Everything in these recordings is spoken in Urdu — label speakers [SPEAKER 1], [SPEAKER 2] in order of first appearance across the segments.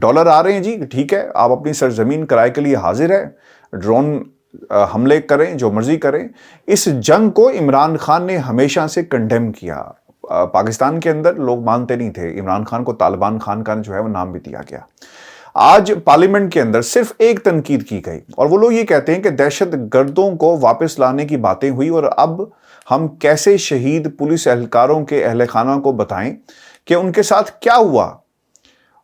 [SPEAKER 1] ڈالر آ رہے ہیں جی، ٹھیک ہے، آپ اپنی سرزمین کرائے کے لیے حاضر ہیں، ڈرون حملے کریں، جو مرضی کریں۔ اس جنگ کو عمران خان نے ہمیشہ سے کنڈیم کیا۔ پاکستان کے اندر لوگ مانتے نہیں تھے، عمران خان کو طالبان خان کا جو ہے وہ نام بھی دیا گیا۔ آج پارلیمنٹ کے اندر صرف ایک تنقید کی گئی اور وہ لوگ یہ کہتے ہیں کہ دہشت گردوں کو واپس لانے کی باتیں ہوئی، اور اب ہم کیسے شہید پولیس اہلکاروں کے اہل خانہ کو بتائیں کہ ان کے ساتھ کیا ہوا۔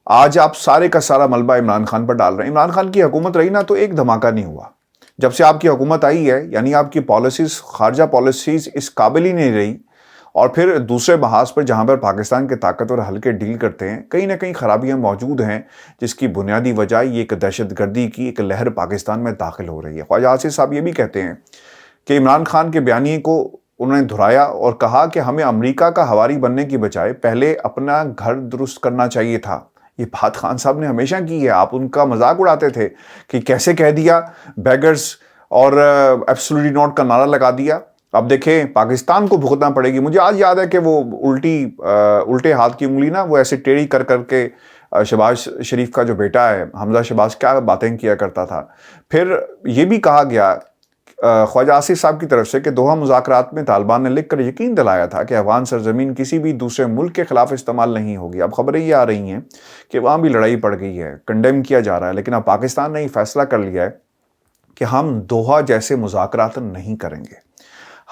[SPEAKER 1] آج آپ سارے کا سارا ملبہ عمران خان پر ڈال رہے ہیں۔ عمران خان کی حکومت رہی نا تو ایک دھماکہ نہیں ہوا۔ جب سے آپ کی حکومت آئی ہے، یعنی آپ کی پالیسیز، خارجہ پالیسیز اس قابل ہی نہیں رہی، اور پھر دوسرے محاذ پر جہاں پر پاکستان کے طاقتور حلقے ڈیل کرتے ہیں، کہیں نہ کہیں خرابیاں موجود ہیں، جس کی بنیادی وجہ یہ ایک دہشت گردی کی ایک لہر پاکستان میں داخل ہو رہی ہے۔ خواجہ آصف صاحب یہ بھی کہتے ہیں کہ عمران خان کے بیانیے کو انہوں نے دہرایا اور کہا کہ ہمیں امریکہ کا ہواری بننے کی بجائے پہلے اپنا گھر درست کرنا چاہیے تھا۔ یہ بات خان صاحب نے ہمیشہ کی ہے، آپ ان کا مذاق اڑاتے تھے کہ کیسے کہہ دیا بیگرز اور ایبسولوٹلی ناٹ کا نعرہ لگا دیا۔ اب دیکھیں پاکستان کو بھگتنا پڑے گی۔ مجھے آج یاد ہے کہ وہ الٹے ہاتھ کی انگلی نا وہ ایسے ٹیڑھی کر کر کے شہباز شریف کا جو بیٹا ہے حمزہ شہباز کیا باتیں کیا کرتا تھا۔ پھر یہ بھی کہا گیا خواجہ آصف صاحب کی طرف سے کہ دوحہ مذاکرات میں طالبان نے لکھ کر یقین دلایا تھا کہ افغان سرزمین کسی بھی دوسرے ملک کے خلاف استعمال نہیں ہوگی۔ اب خبریں یہ آ رہی ہیں کہ وہاں بھی لڑائی پڑ گئی ہے، کنڈیم کیا جا رہا ہے، لیکن اب پاکستان نے یہ فیصلہ کر لیا ہے کہ ہم دوحہ جیسے مذاکرات نہیں کریں گے۔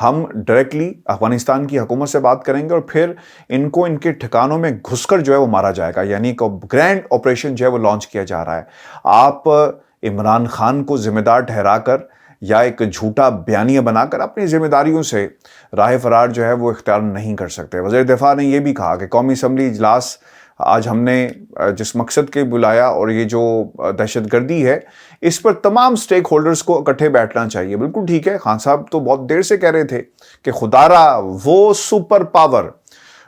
[SPEAKER 1] ہم ڈائریکٹلی افغانستان کی حکومت سے بات کریں گے اور پھر ان کو ان کے ٹھکانوں میں گھس کر جو ہے وہ مارا جائے گا، یعنی ایک گرینڈ آپریشن جو ہے وہ لانچ کیا جا رہا ہے۔ آپ عمران خان کو ذمہ دار ٹھہرا کر یا ایک جھوٹا بیانیہ بنا کر اپنی ذمہ داریوں سے راہ فرار جو ہے وہ اختیار نہیں کر سکتے۔ وزیر دفاع نے یہ بھی کہا کہ قومی اسمبلی اجلاس آج ہم نے جس مقصد کے بلایا اور یہ جو دہشت گردی ہے اس پر تمام سٹیک ہولڈرز کو اکٹھے بیٹھنا چاہیے۔ بالکل ٹھیک ہے، خان صاحب تو بہت دیر سے کہہ رہے تھے کہ خدارا وہ سپر پاور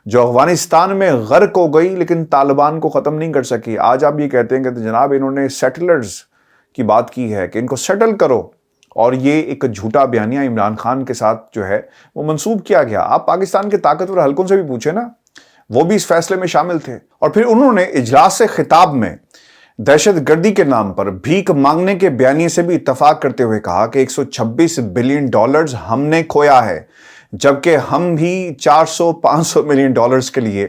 [SPEAKER 1] جو افغانستان میں غرق ہو گئی لیکن طالبان کو ختم نہیں کر سکی، آج آپ یہ کہتے ہیں کہ جناب انہوں نے سیٹلرز کی بات کی ہے کہ ان کو سیٹل کرو، اور یہ ایک جھوٹا بیانیہ عمران خان کے ساتھ جو ہے وہ منسوب کیا گیا۔ آپ پاکستان کے طاقتور حلقوں سے بھی پوچھیں نا، وہ بھی اس فیصلے میں شامل تھے۔ اور پھر انہوں نے اجلاس سے خطاب میں دہشت گردی کے نام پر بھیک مانگنے کے بیانیے سے بھی اتفاق کرتے ہوئے کہا کہ 126 بلین ڈالرز ہم نے کھویا ہے، جبکہ ہم بھی 400-500 ملین ڈالرز کے لیے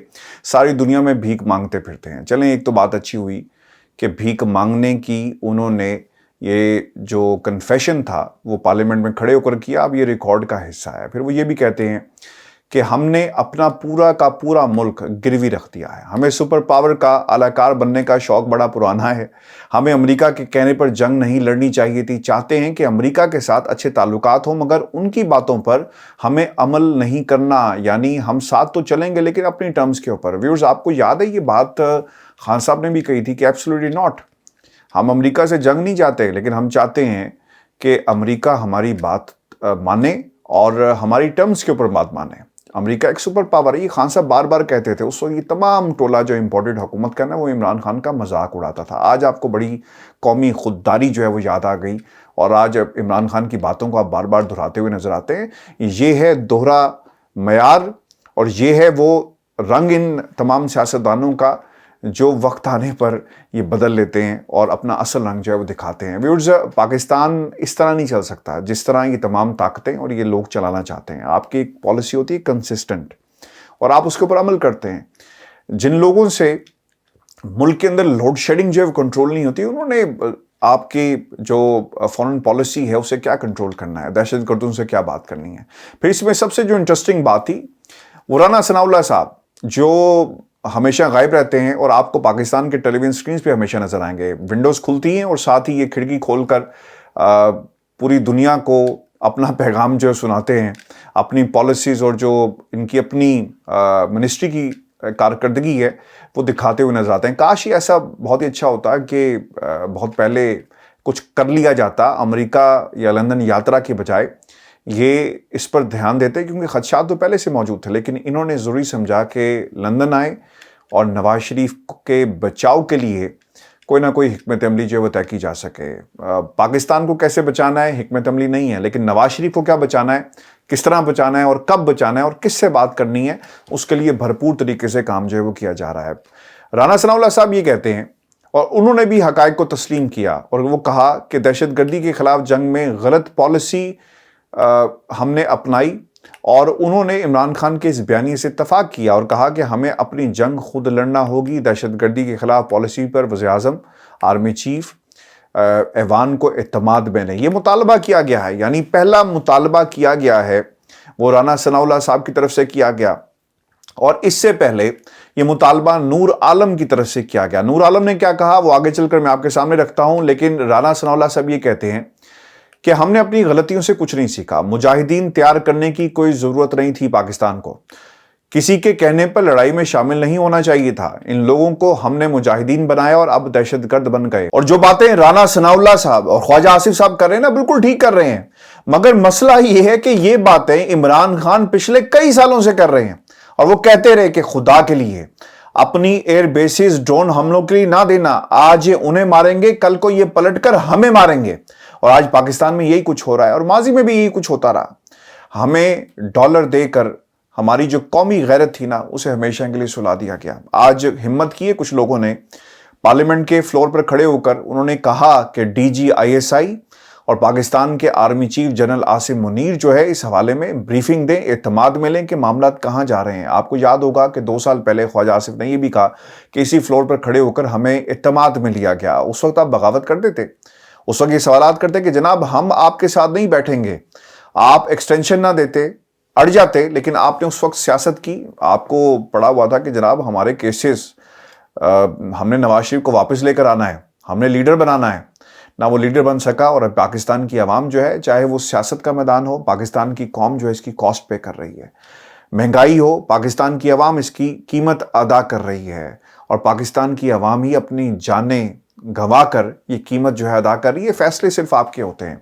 [SPEAKER 1] ساری دنیا میں بھیک مانگتے پھرتے ہیں۔ چلیں ایک تو بات اچھی ہوئی کہ بھیک مانگنے کی انہوں نے یہ جو کنفیشن تھا وہ پارلیمنٹ میں کھڑے ہو کر کیا، اب یہ ریکارڈ کا حصہ ہے۔ پھر وہ یہ بھی کہتے ہیں کہ ہم نے اپنا پورا کا پورا ملک گروی رکھ دیا ہے، ہمیں سپر پاور کا اعلی کار بننے کا شوق بڑا پرانا ہے، ہمیں امریکہ کے کہنے پر جنگ نہیں لڑنی چاہیے تھی، چاہتے ہیں کہ امریکہ کے ساتھ اچھے تعلقات ہوں مگر ان کی باتوں پر ہمیں عمل نہیں کرنا، یعنی ہم ساتھ تو چلیں گے لیکن اپنی ٹرمز کے اوپر۔ ویورز آپ کو یاد ہے یہ بات خان صاحب نے بھی کہی تھی کہ ایبسولوٹلی ناٹ، ہم امریکہ سے جنگ نہیں چاہتے لیکن ہم چاہتے ہیں کہ امریکہ ہماری بات مانے اور ہماری ٹرمز کے اوپر بات مانے۔ امریکہ ایک سپر پاور ہے، یہ خان صاحب بار بار کہتے تھے۔ اس وقت یہ تمام ٹولہ جو امپورٹڈ حکومت کا نا وہ عمران خان کا مذاق اڑاتا تھا۔ آج آپ کو بڑی قومی خودداری جو ہے وہ یاد آ گئی اور آج عمران خان کی باتوں کو آپ بار بار دہراتے ہوئے نظر آتے ہیں۔ یہ ہے دوہرا معیار اور یہ ہے وہ رنگ ان تمام سیاستدانوں کا جو وقت آنے پر یہ بدل لیتے ہیں اور اپنا اصل رنگ جو ہے وہ دکھاتے ہیں۔ ویورز پاکستان اس طرح نہیں چل سکتا جس طرح یہ تمام طاقتیں اور یہ لوگ چلانا چاہتے ہیں۔ آپ کی ایک پالیسی ہوتی ہے کنسسٹنٹ اور آپ اس کے اوپر عمل کرتے ہیں۔ جن لوگوں سے ملک کے اندر لوڈ شیڈنگ جو ہے کنٹرول نہیں ہوتی، انہوں نے آپ کی جو فورن پالیسی ہے اسے کیا کنٹرول کرنا ہے، دہشت گردوں سے کیا بات کرنی ہے۔ پھر اس میں سب سے جو انٹرسٹنگ بات تھی وہ رانا ثناء اللہ صاحب جو ہمیشہ غائب رہتے ہیں اور آپ کو پاکستان کے ٹیلی ویژن سکرینز پہ ہمیشہ نظر آئیں گے۔ ونڈوز کھلتی ہیں اور ساتھ ہی یہ کھڑکی کھول کر پوری دنیا کو اپنا پیغام جو سناتے ہیں، اپنی پالیسیز اور جو ان کی اپنی منسٹری کی کارکردگی ہے وہ دکھاتے ہوئے نظر آتے ہیں۔ کاش یہ ایسا بہت ہی اچھا ہوتا کہ بہت پہلے کچھ کر لیا جاتا، امریکہ یا لندن یاترا کے بجائے یہ اس پر دھیان دیتے، کیونکہ خدشات تو پہلے سے موجود تھے، لیکن انہوں نے ضروری سمجھا کہ لندن آئے اور نواز شریف کے بچاؤ کے لیے کوئی نہ کوئی حکمت عملی جو ہے وہ طے کی جا سکے۔ پاکستان کو کیسے بچانا ہے حکمت عملی نہیں ہے، لیکن نواز شریف کو کیا بچانا ہے، کس طرح بچانا ہے اور کب بچانا ہے اور کس سے بات کرنی ہے، اس کے لیے بھرپور طریقے سے کام جو ہے وہ کیا جا رہا ہے۔ رانا ثناء اللہ صاحب یہ کہتے ہیں اور انہوں نے بھی حقائق کو تسلیم کیا اور وہ کہا کہ دہشت گردی کے خلاف جنگ میں غلط پالیسی ہم نے اپنائی، اور انہوں نے عمران خان کے اس بیانیے سے اتفاق کیا اور کہا کہ ہمیں اپنی جنگ خود لڑنا ہوگی، دہشت گردی کے خلاف پالیسی پر وزیر اعظم، آرمی چیف، ایوان کو اعتماد میں لیں۔ یہ مطالبہ کیا گیا ہے، یعنی پہلا مطالبہ کیا گیا ہے وہ رانا ثناء اللہ صاحب کی طرف سے کیا گیا، اور اس سے پہلے یہ مطالبہ نور عالم کی طرف سے کیا گیا۔ نور عالم نے کیا کہا وہ آگے چل کر میں آپ کے سامنے رکھتا ہوں، لیکن رانا ثناء اللہ صاحب یہ کہتے ہیں کہ ہم نے اپنی غلطیوں سے کچھ نہیں سیکھا، مجاہدین تیار کرنے کی کوئی ضرورت نہیں تھی پاکستان کو، کسی کے کہنے پر لڑائی میں شامل نہیں ہونا چاہیے تھا، ان لوگوں کو ہم نے مجاہدین بنایا اور اب دہشت گرد بن گئے۔ اور جو باتیں رانا ثناء اللہ صاحب اور خواجہ آصف صاحب کر رہے ہیں نا، بالکل ٹھیک کر رہے ہیں، مگر مسئلہ یہ ہے کہ یہ باتیں عمران خان پچھلے کئی سالوں سے کر رہے ہیں، اور وہ کہتے رہے کہ خدا کے لیے اپنی ایئر بیسز ڈرون حملوں کے لیے نہ دینا، آج یہ انہیں ماریں گے، کل کو یہ پلٹ کر ہمیں ماریں گے، اور آج پاکستان میں یہی کچھ ہو رہا ہے، اور ماضی میں بھی یہی کچھ ہوتا رہا۔ ہمیں ڈالر دے کر ہماری جو قومی غیرت تھی نا، اسے ہمیشہ کے لیے سلا دیا گیا۔ آج ہمت کی ہے کچھ لوگوں نے پارلیمنٹ کے فلور پر کھڑے ہو کر، انہوں نے کہا کہ D G I S I اور پاکستان کے army chief general Asim Munir جو ہے اس حوالے میں بریفنگ دیں، اعتماد میں لیں کہ معاملات کہاں جا رہے ہیں۔ آپ کو یاد ہوگا کہ 2 سال پہلے خواجہ آصف نے یہ بھی کہا کہ اسی فلور پر کھڑے ہو کر ہمیں اعتماد میں لیا گیا۔ اس وقت آپ بغاوت کرتے تھے، اس وقت یہ سوالات کرتے کہ جناب ہم آپ کے ساتھ نہیں بیٹھیں گے، آپ ایکسٹینشن نہ دیتے، اڑ جاتے، لیکن آپ نے اس وقت سیاست کی۔ آپ کو پڑا ہوا تھا کہ جناب ہمارے کیسز، ہم نے نواز شریف کو واپس لے کر آنا ہے، ہم نے لیڈر بنانا ہے، نہ وہ لیڈر بن سکا، اور پاکستان کی عوام جو ہے، چاہے وہ سیاست کا میدان ہو، پاکستان کی قوم جو ہے اس کی کاسٹ پے کر رہی ہے، مہنگائی ہو، پاکستان کی عوام اس کی قیمت ادا کر رہی ہے، اور پاکستان کی عوام ہی اپنی جانیں گنوا کر یہ قیمت جو ہے ادا کر رہی ہے۔ فیصلے صرف آپ کے ہوتے ہیں۔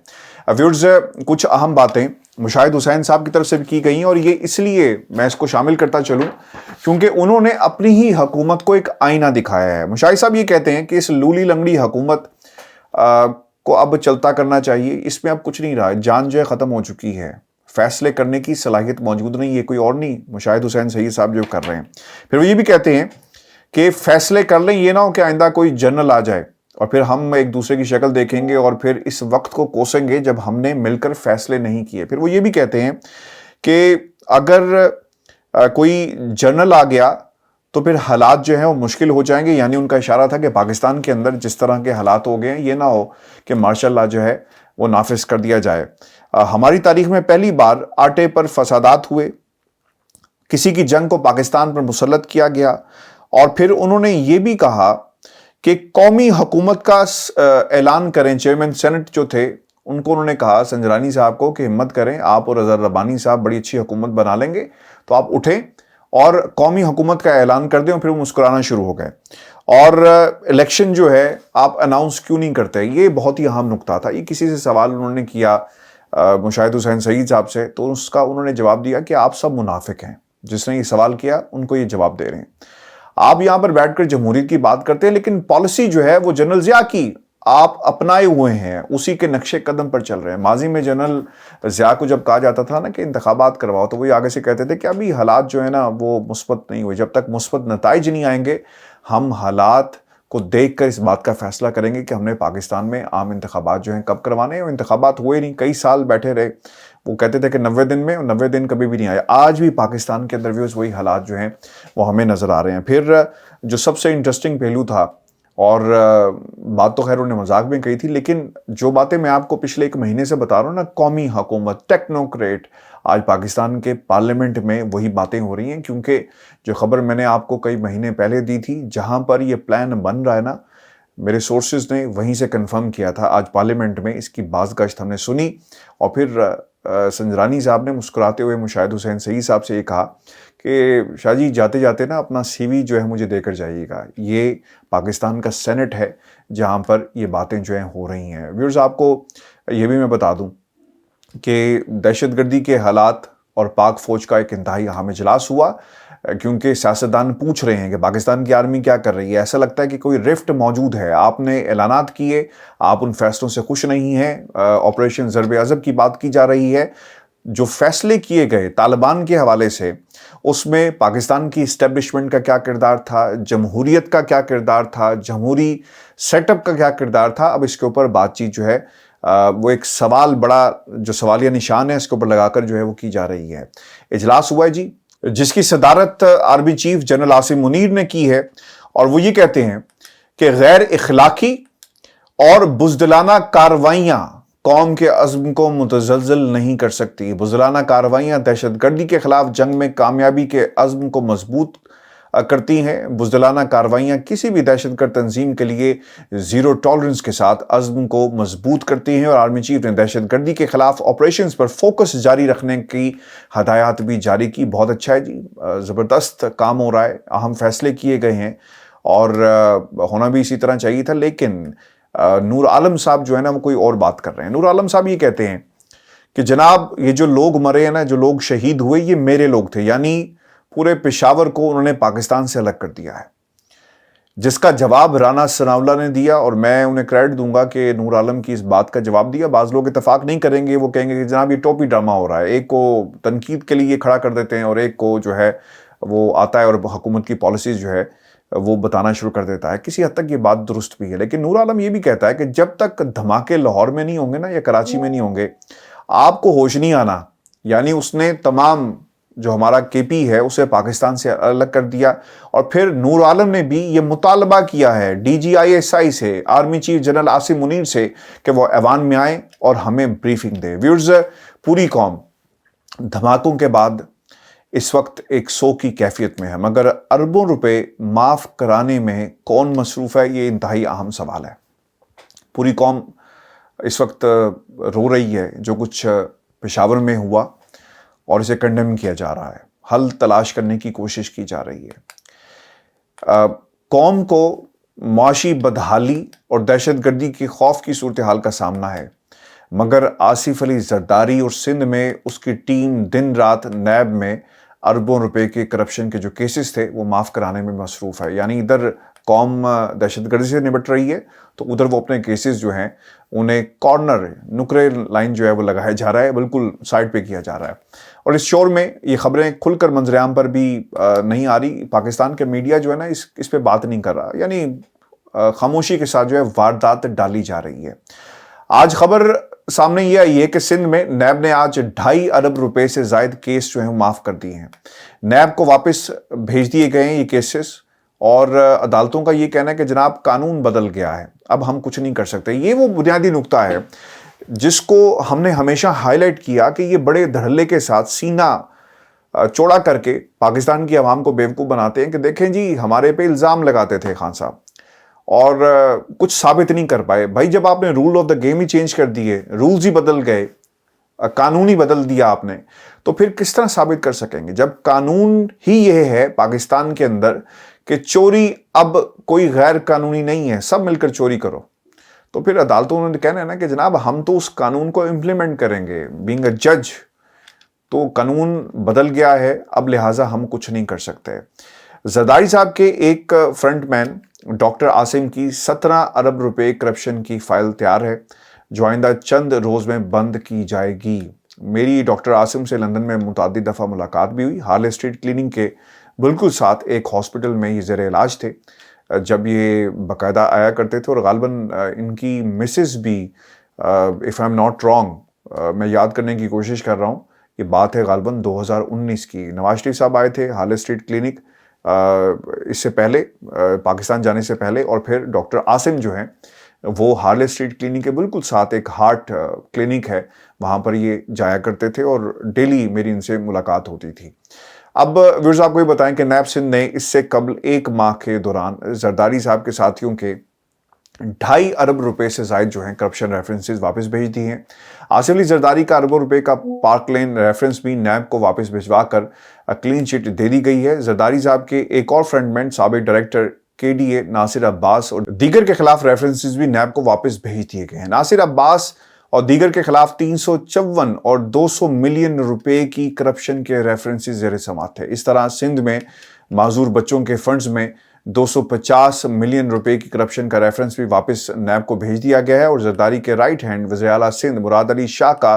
[SPEAKER 1] ویورز، کچھ اہم باتیں مشاہد حسین صاحب کی طرف سے بھی کی گئی ہیں، اور یہ اس لیے میں اس کو شامل کرتا چلوں کیونکہ انہوں نے اپنی ہی حکومت کو ایک آئینہ دکھایا ہے۔ مشاہد صاحب یہ کہتے ہیں کہ اس لولی لنگڑی حکومت کو اب چلتا کرنا چاہیے، اس میں اب کچھ نہیں رہا، جان جو ہے ختم ہو چکی ہے، فیصلے کرنے کی صلاحیت موجود نہیں ہے، کوئی اور نہیں، مشاہد حسین سید صاحب جو کر رہے ہیں۔ پھر وہ یہ بھی کہتے ہیں کہ فیصلے کر لیں، یہ نہ ہو کہ آئندہ کوئی جنرل آ جائے اور پھر ہم ایک دوسرے کی شکل دیکھیں گے اور پھر اس وقت کو کوسیں گے جب ہم نے مل کر فیصلے نہیں کیے۔ پھر وہ یہ بھی کہتے ہیں کہ اگر کوئی جنرل آ گیا تو پھر حالات جو ہیں وہ مشکل ہو جائیں گے، یعنی ان کا اشارہ تھا کہ پاکستان کے اندر جس طرح کے حالات ہو گئے ہیں، یہ نہ ہو کہ مارشل لا جو ہے وہ نافذ کر دیا جائے۔ ہماری تاریخ میں پہلی بار آٹے پر فسادات ہوئے، کسی کی جنگ کو پاکستان پر مسلط کیا گیا، اور پھر انہوں نے یہ بھی کہا کہ قومی حکومت کا اعلان کریں۔ چیئرمین سینٹ جو تھے ان کو انہوں نے کہا، سنجرانی صاحب کو، کہ ہمت کریں، آپ اور اظہر ربانی صاحب بڑی اچھی حکومت بنا لیں گے، تو آپ اٹھیں اور قومی حکومت کا اعلان کر دیں۔ اور پھر وہ مسکرانا شروع ہو گئے، اور الیکشن جو ہے آپ اناؤنس کیوں نہیں کرتے؟ یہ بہت ہی اہم نکتہ تھا۔ یہ کسی سے سوال انہوں نے کیا مشاہد حسین سعید صاحب سے، تو اس کا انہوں نے جواب دیا کہ آپ سب منافق ہیں۔ جس نے یہ سوال کیا ان کو یہ جواب دے رہے ہیں، آپ یہاں پر بیٹھ کر جمہوریت کی بات کرتے ہیں، لیکن پالیسی جو ہے وہ جنرل ضیاء کی آپ اپنائے ہوئے ہیں، اسی کے نقشے قدم پر چل رہے ہیں۔ ماضی میں جنرل ضیاء کو جب کہا جاتا تھا نا کہ انتخابات کرواؤ، تو وہ آگے سے کہتے تھے کہ ابھی حالات جو ہے نا وہ مثبت نہیں ہوئے، جب تک مثبت نتائج نہیں آئیں گے ہم حالات کو دیکھ کر اس بات کا فیصلہ کریں گے کہ ہم نے پاکستان میں عام انتخابات جو ہیں کب کروانے ہیں۔ اور انتخابات ہوئے نہیں، کئی سال بیٹھے رہے۔ وہ کہتے تھے کہ 90 دن میں، 90 دن کبھی بھی نہیں آئے۔ آج بھی پاکستان کے اندر وہی حالات جو ہیں وہ ہمیں نظر آ رہے ہیں۔ پھر جو سب سے انٹرسٹنگ پہلو تھا، اور بات تو خیر انہوں نے مذاق میں کہی تھی، لیکن جو باتیں میں آپ کو پچھلے 1 مہینے سے بتا رہا ہوں نا، قومی حکومت، ٹیکنوکریٹ، آج پاکستان کے پارلیمنٹ میں وہی باتیں ہو رہی ہیں۔ کیونکہ جو خبر میں نے آپ کو کئی مہینے پہلے دی تھی، جہاں پر یہ پلان بن رہا ہے نا، میرے سورسز نے وہیں سے کنفرم کیا تھا۔ آج پارلیمنٹ میں اس کی بازگشت ہم نے سنی، اور پھر سنجرانی صاحب نے مسکراتے ہوئے مشاہد حسین سعید صاحب سے یہ کہا کہ شاہ جی جاتے جاتے نا اپنا سی وی جو ہے مجھے دے کر جائیے گا۔ یہ پاکستان کا سینٹ ہے جہاں پر یہ باتیں جو ہیں ہو رہی ہیں۔ ویورز، آپ کو یہ بھی میں بتا دوں کہ دہشت گردی کے حالات اور پاک فوج کا ایک انتہائی اہم اجلاس ہوا، کیونکہ سیاستدان پوچھ رہے ہیں کہ پاکستان کی آرمی کیا کر رہی ہے۔ ایسا لگتا ہے کہ کوئی رفٹ موجود ہے، آپ نے اعلانات کیے، آپ ان فیصلوں سے خوش نہیں ہیں، آپریشن ضرب عضب کی بات کی جا رہی ہے، جو فیصلے کیے گئے طالبان کے حوالے سے، اس میں پاکستان کی اسٹیبلشمنٹ کا کیا کردار تھا، جمہوریت کا کیا کردار تھا، جمہوری سیٹ اپ کا کیا کردار تھا، اب اس کے اوپر بات چیت جو ہے وہ ایک سوال، بڑا جو سوالیہ نشان ہے اس کے اوپر لگا کر جو ہے وہ کی جا رہی ہے۔ اجلاس ہوا ہے جی، جس کی صدارت army chief general Asim Munir نے کی ہے، اور وہ یہ کہتے ہیں کہ غیر اخلاقی اور بزدلانہ کارروائیاں قوم کے عزم کو متزلزل نہیں کر سکتی۔ بزدلانہ کارروائیاں دہشت گردی کے خلاف جنگ میں کامیابی کے عزم کو مضبوط کرتی ہیں۔ بزدلانہ کارروائیاں کسی بھی دہشت گرد تنظیم کے لیے زیرو ٹالرنس کے ساتھ عزم کو مضبوط کرتی ہیں، اور آرمی چیف نے دہشت گردی کے خلاف آپریشنز پر فوکس جاری رکھنے کی ہدایات بھی جاری کی۔ بہت اچھا ہے جی، زبردست کام ہو رہا ہے، اہم فیصلے کیے گئے ہیں، اور ہونا بھی اسی طرح چاہیے تھا۔ لیکن نور عالم صاحب جو ہے نا وہ کوئی اور بات کر رہے ہیں۔ نور عالم صاحب یہ کہتے ہیں کہ جناب یہ جو لوگ مرے ہیں نا، جو لوگ شہید ہوئے، یہ میرے لوگ تھے، یعنی پورے پشاور کو انہوں نے پاکستان سے الگ کر دیا ہے، جس کا جواب رانا ثناءاللہ نے دیا، اور میں انہیں کریڈٹ دوں گا کہ نور عالم کی اس بات کا جواب دیا۔ بعض لوگ اتفاق نہیں کریں گے، وہ کہیں گے کہ جناب یہ ٹوپی ڈرامہ ہو رہا ہے، ایک کو تنقید کے لیے کھڑا کر دیتے ہیں اور ایک کو جو ہے وہ آتا ہے اور حکومت کی پالیسیز جو ہے وہ بتانا شروع کر دیتا ہے۔ کسی حد تک یہ بات درست بھی ہے، لیکن نور عالم یہ بھی کہتا ہے کہ جب تک دھماکے لاہور میں نہیں ہوں گے نا، یا کراچی میں نہیں ہوں گے، آپ کو ہوش نہیں آنا۔ یعنی اس نے تمام جو ہمارا کے پی ہے اسے پاکستان سے الگ کر دیا، اور پھر نور عالم نے بھی یہ مطالبہ کیا ہے D G I S I سے، army chief general Asim Munir سے، کہ وہ ایوان میں آئیں اور ہمیں بریفنگ دے۔ ویورز، پوری قوم دھماکوں کے بعد اس وقت ایک سو کی کیفیت میں ہے، مگر اربوں روپے معاف کرانے میں کون مصروف ہے، یہ انتہائی اہم سوال ہے۔ پوری قوم اس وقت رو رہی ہے جو کچھ پشاور میں ہوا، اور اسے کنڈیم کیا جا رہا ہے، حل تلاش کرنے کی کوشش کی جا رہی ہے۔ قوم کو معاشی بدحالی اور دہشت گردی کی خوف کی صورتحال کا سامنا ہے، مگر آصف علی زرداری اور سندھ میں اس کی ٹیم دن رات نیب میں اربوں روپے کے کرپشن کے جو کیسز تھے وہ معاف کرانے میں مصروف ہے۔ یعنی ادھر قوم دہشت گردی سے نمٹ رہی ہے، تو ادھر وہ اپنے کیسز جو ہیں انہیں کارنر، نکرے لائن جو ہے وہ لگایا جا رہا ہے، بالکل سائڈ پہ کیا جا رہا ہے۔ اور اس شور میں یہ خبریں کھل کر منظر عام پر بھی نہیں آ رہی۔ پاکستان کے میڈیا جو ہے نا اس پہ بات نہیں کر رہا، یعنی خاموشی کے ساتھ جو ہے واردات ڈالی جا رہی ہے۔ آج خبر سامنے یہ آئی ہے کہ سندھ میں نیب نے آج 2.5 ارب روپے سے زائد کیس جو ہیں معاف کر دیے ہیں۔ نیب کو واپس بھیج دیے گئے ہیں یہ کیسز، اور عدالتوں کا یہ کہنا ہے کہ جناب قانون بدل گیا ہے، اب ہم کچھ نہیں کر سکتے۔ یہ وہ بنیادی نقطہ ہے جس کو ہم نے ہمیشہ ہائی لائٹ کیا کہ یہ بڑے دھڑلے کے ساتھ سینہ چوڑا کر کے پاکستان کی عوام کو بیوقوف بناتے ہیں کہ دیکھیں جی ہمارے پہ الزام لگاتے تھے خان صاحب، اور کچھ ثابت نہیں کر پائے۔ بھائی جب آپ نے رول آف دا گیم ہی چینج کر دیے، رولز ہی بدل گئے، قانون ہی بدل دیا آپ نے، تو پھر کس طرح ثابت کر سکیں گے؟ جب قانون ہی یہ ہے پاکستان کے اندر کہ چوری اب کوئی غیر قانونی نہیں ہے، سب مل کر چوری کرو، تو پھر عدالتوں نے کہنا ہے نا کہ جناب ہم تو اس قانون کو امپلیمنٹ کریں گے، بینگ اے جج، تو قانون بدل گیا ہے، اب لہٰذا ہم کچھ نہیں کر سکتے۔ زرداری صاحب کے ایک فرنٹ مین ڈاکٹر عاصم کی 17 ارب روپے کرپشن کی فائل تیار ہے، جو آئندہ چند روز میں بند کی جائے گی۔ میری ڈاکٹر عاصم سے لندن میں متعدد دفعہ ملاقات بھی ہوئی، ہارلے اسٹریٹ کلینک کے بالکل ساتھ ایک ہاسپٹل میں یہ زیر علاج تھے جب یہ باقاعدہ آیا کرتے تھے، اور غالباً ان کی مسز بھی، if I am not wrong, میں یاد کرنے کی کوشش کر رہا ہوں، یہ بات ہے غالباً 2019 کی۔ نواز شریف صاحب آئے تھے ہارلے اسٹریٹ کلینک اس سے پہلے، پاکستان جانے سے پہلے، اور پھر ڈاکٹر عاصم جو ہیں وہ ہارلے اسٹریٹ کلینک کے بالکل ساتھ ایک ہارٹ کلینک ہے، وہاں پر یہ جایا کرتے تھے، اور ڈیلی میری ان سے ملاقات ہوتی تھی۔ اب ویورز آپ کو یہ بتائیں کہ نیب سندھ نے اس سے قبل 1 ماہ کے دوران زرداری صاحب کے ساتھیوں کے 2.5 ارب روپے سے زائد جو ہیں کرپشن ریفرنسز واپس بھیج دی ہیں۔ آصف علی زرداری کا اربوں روپے کا پارک لین ریفرنس بھی نیب کو واپس بھجوا کر کلین چٹ دے دی گئی ہے۔ زرداری صاحب کے ایک اور فرنٹ مین سابق ڈائریکٹر KDA ناصر عباس اور دیگر کے خلاف ریفرنسز بھی نیب کو واپس بھیج دیے گئے ہیں۔ ناصر عباس اور دیگر کے خلاف 354 اور 200 ملین روپے کی کرپشن کے ریفرنسز زیر سماعت تھے۔ اس طرح سندھ میں معذور بچوں کے فنڈز میں 250 ملین روپے کی کرپشن کا ریفرنس بھی واپس نیب کو بھیج دیا گیا ہے، اور زرداری کے رائٹ ہینڈ وزیر اعلیٰ سندھ مراد علی شاہ کا